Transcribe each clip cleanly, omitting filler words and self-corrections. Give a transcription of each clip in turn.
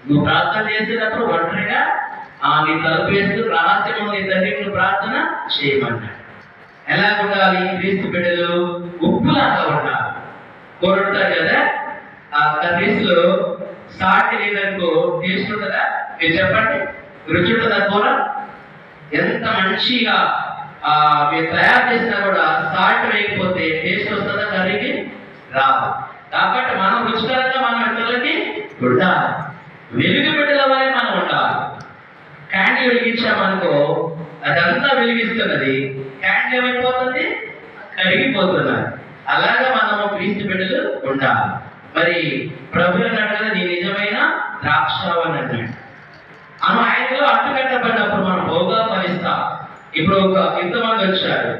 నువ్వు ప్రార్థన చేసేటప్పుడు ఒంటరిగా నీ తలుపు వేస్తూ రహస్యం నీ తండ్రికి నువ్వు ప్రార్థన చేయమన్నాడు. ఎలా ఉండాలి? క్రీస్తు బిడ్డలు ఉప్పులాగా ఉండాలి. కూర ఉంటారు కదా, ఆ కర్రీస్ లో సాల్ట్ లేదనుకో టేస్ట్ ఉంటుందా? మీరు చెప్పండి, రుచి ఉంటుందా? కూర ఎంత మంచిగా మీరు తయారు చేసినా కూడా సాల్ట్ వేయకపోతే టేస్ట్ వస్తుందా? కర్రీకి రాదు. కాబట్టి మనం రుచికరంగా మన ఇతరులకి ఉండాలి. వెలుగు బిడ్డల వల్లే మనం ఉండాలి. క్యాండిల్ వెలిగించామనుకో అదంతా వెలిగిస్తున్నది, క్యాండిల్ ఏమైపోతుంది? కరిగిపోతున్నది. అలాగే మనము క్రీస్తు బిడ్డలు ఉండాలి. మరి ప్రభు అన్నాడు కదా, నీ నిజమైన ద్రాక్షావని అన్నాడు. మనం ఆయనలో అట్టుకట్టబడినప్పుడు మనం బహుగా ఫలిస్తాం. ఇప్పుడు ఇంతమంది వచ్చారు,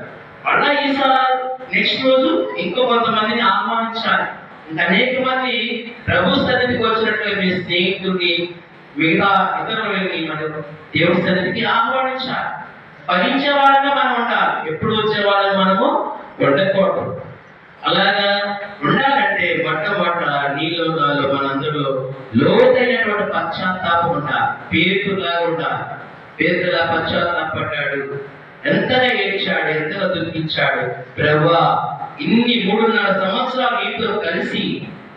మళ్ళా ఈసారి నెక్స్ట్ రోజు ఇంకో కొంతమందిని ఆహ్వానించాలి. ఇంకా అనేక మంది ప్రభు సన్నిధికి వచ్చినట్లు మీ స్నేహితుడిని మిగతా ఇతరులని మనం దేవుడి సన్నిధికి ఆహ్వానించాలి. ఫలించే వాళ్ళగా మనం ఉండాలి. ఎప్పుడు వచ్చే వాళ్ళని మనము ఉండకూడదు. అలాగా ఉండాలంటే మొట్టమొదట నీలో నాలో మనందరిలో లోతైనటువంటి పశ్చాత్తాపం ఉండాలి. పేతులాగా ఉండాలి. పేతులా పశ్చాత్తాపడ్డాడు, ఎంతగా ఏడ్చాడు, ఎంతగా దుఃఖించాడు. ప్రభువా, ఇన్ని 3.5 సంవత్సరాలు నీతో కలిసి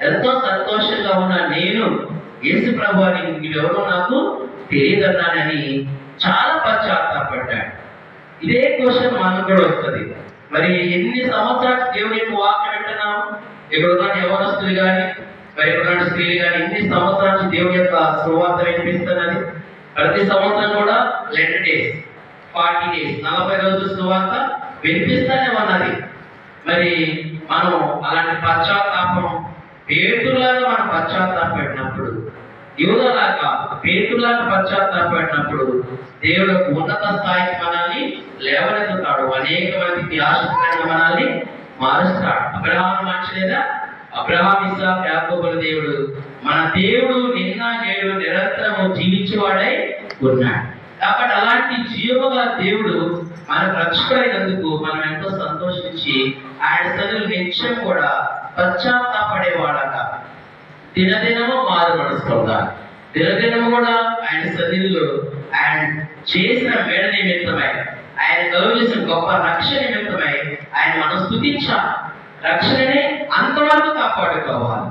ఎంతో సంతోషంగా ఉన్నా నేను యేసు ప్రభువా నీవెవరో నాకు తెలియదన్నానని చాలా పశ్చాత్తాపడ్డాడు. ఇదే క్వశ్చన్ మనకు కూడా వస్తుంది. మరి ఎన్ని సంవత్సరాలు దేవుని యొక్క వాక్యం వింటున్నాం? ఇక్కడ ఉన్న యవనస్తులు కానీ మరి ఇక్కడ స్త్రీలు కానీ ఎన్ని సంవత్సరాల నుంచి దేవుని యొక్క సువార్త వినిపిస్తున్నది? ప్రతి సంవత్సరం కూడా లెంట్ డేస్ 40 days 40 రోజుల సువార్త వినిపిస్తూనే ఉన్నది. మరి మనం అలాంటి పశ్చాత్తాపం పేతులాగా మనం పశ్చాత్తాపడినప్పుడు, యూదలాగా పేతులాగా పశ్చాత్తాపడినప్పుడు దేవుడు ఉన్నత స్థాయికి మనల్ని లేవనెత్తుతాడు. అనేక మందికి ఆశీర్వాదంగా మనల్ని మారుస్తాడు. అబ్రహాము మంచిలేదా? అబ్రహాం, ఇస్సాకు, యాకోబుల దేవుడు మన దేవుడు నిన్న నేడు నిరంతరము జీవించేవాడై ఉన్నాడు. కాబట్టి అలాంటి జీవగల దేవుడు మనకు రక్షకుడైనందుకు మనం ఎంతో సంతోషించి ఆయన సన్నిధిలో నిత్యం కూడా పశ్చాత్తాపడేవాడగా దినదినము మారుపరుచుకుంటారు. దినదినము కూడా ఆయన సన్నిధిలో ఆయన చేసిన మేడ నిమిత్తమై, ఆయన కలుగజేసిన గొప్ప రక్షణ నిమిత్తమై ఆయన మనం స్తుతించాలి. రక్షణనే అంతవరకు కాపాడుకోవాలి.